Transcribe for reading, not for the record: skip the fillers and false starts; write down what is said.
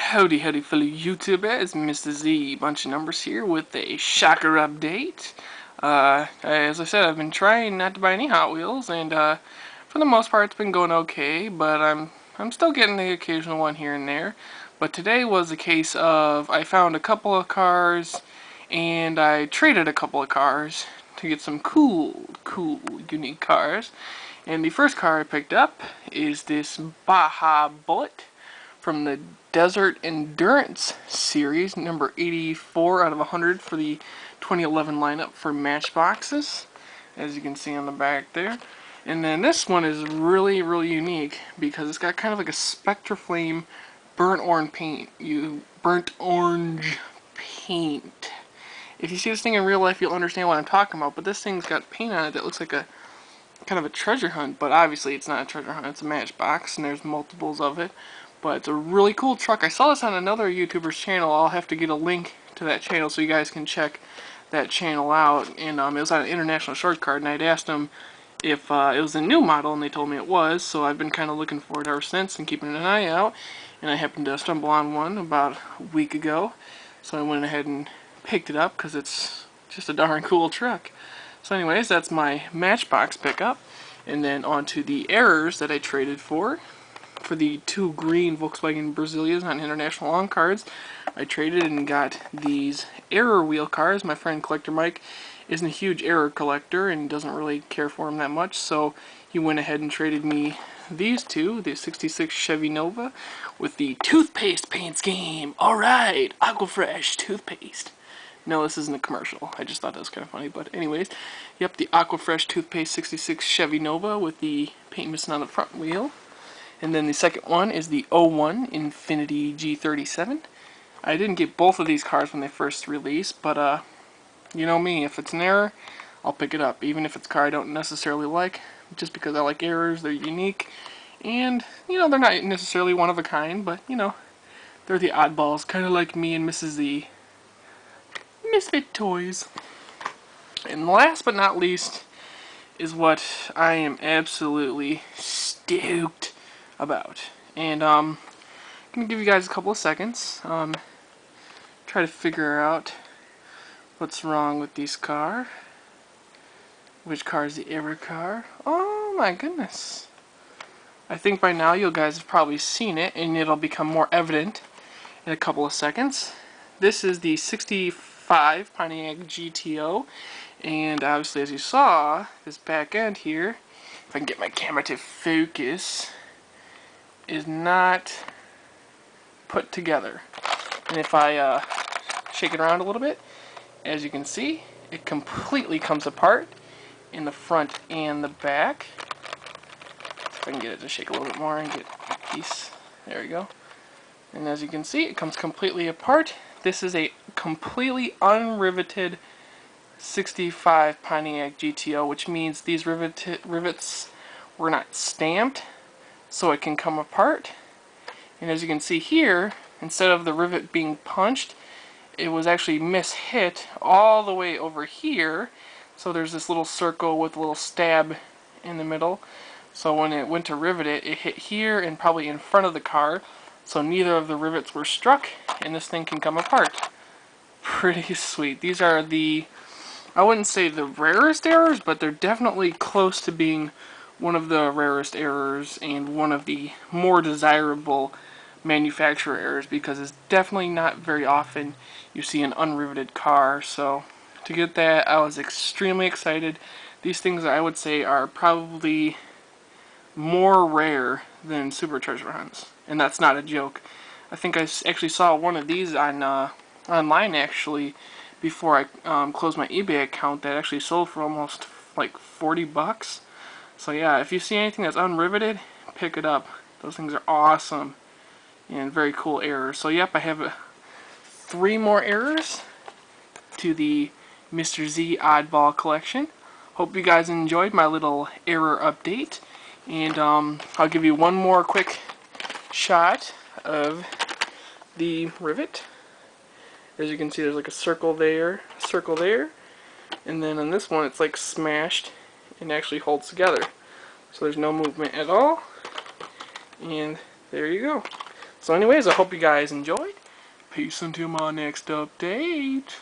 Howdy fellow YouTubers, Mr. Z, bunch of numbers here with a shocker update. As I said, I've been trying not to buy any Hot Wheels, and for the most part it's been going okay, but I'm still getting the occasional one here and there. But today was a case of I found a couple of cars, and I traded a couple of cars to get some cool, unique cars. And the first car I picked up is this Baja Bullet from the Desert Endurance series, number 84 out of 100 for the 2011 lineup for Matchboxes, as you can see on the back there. And then this one is really unique because it's got kind of like a Spectraflame burnt orange paint. If you see this thing in real life, you'll understand what I'm talking about, but this thing's got paint on it that looks like a kind of a treasure hunt, but obviously it's not a treasure hunt, it's a Matchbox, and there's multiples of it. But it's a really cool truck. I saw this on another YouTuber's channel. I'll have to get a link to that channel so you guys can check that channel out. And it was on an international short card, and I'd asked them if it was a new model, and they told me it was. So I've been kind of looking for it ever since and keeping an eye out. And I happened to stumble on one about a week ago, so I went ahead and picked it up because it's just a darn cool truck. So anyways, that's my Matchbox pickup. And then on to the ErROrS that I traded for the two green Volkswagen Brazilias on international long cards. I traded and got these ErROr wheel cars. My friend Collector Mike isn't a huge ErROr collector and doesn't really care for them that much, so he went ahead and traded me these two, the 66 Chevy Nova with the toothpaste paint scheme. Alright, Aquafresh toothpaste. No, this isn't a commercial. I just thought that was kind of funny, but anyways. Yep, the Aquafresh toothpaste 66 Chevy Nova with the paint missing on the front wheel. And then the second one is the 01 Infiniti G37. I didn't get both of these cars when they first released, but you know me, if it's an ErROr, I'll pick it up, even if it's a car I don't necessarily like, just because I like ErROrs. They're unique, and you know, they're not necessarily one of a kind, but you know, they're the oddballs, kind of like me and Mrs. Z. Misfit toys. And last but not least is what I am absolutely stoked about, and I'm gonna give you guys a couple of seconds, try to figure out what's wrong with this car. Which car is the ErROr car? Oh my goodness, I think by now you guys have probably seen it, and it'll become more evident in a couple of seconds. This is the 65 Pontiac GTO, and obviously, as you saw, this back end here, if I can get my camera to focus, is not put together. And if I shake it around a little bit, as you can see, it completely comes apart in the front and the back. If I can get it to shake a little bit more and get a piece. There we go. And as you can see, it comes completely apart. This is a completely unriveted 65 Pontiac GTO, which means these rivets were not stamped, so it can come apart. And as you can see here, instead of the rivet being punched, it was actually mishit all the way over here. So there's this little circle with a little stab in the middle. So when it went to rivet it, it hit here and probably in front of the car. So neither of the rivets were struck, and this thing can come apart. Pretty sweet. These are the, I wouldn't say the rarest ErROrs, but they're definitely close to being one of the rarest ErROrs and one of the more desirable manufacturer ErROrs, because it's definitely not very often you see an unriveted car. So to get that, I was extremely excited. These things, I would say, are probably more rare than super treasure hunts, and that's not a joke. I think I actually saw one of these on online actually before I closed my eBay account that actually sold for almost like 40 bucks. So yeah, if you see anything that's unriveted, pick it up. Those things are awesome and very cool ErROrs. So yep, I have 3 more ErROrs to the Mr. Z Oddball collection. Hope you guys enjoyed my little ErROr update, and I'll give you one more quick shot of the rivet. As you can see, there's like a circle there, and then on this one it's like smashed and actually holds together. So there's no movement at all, and there you go. So anyways, I hope you guys enjoyed. Peace until my next update.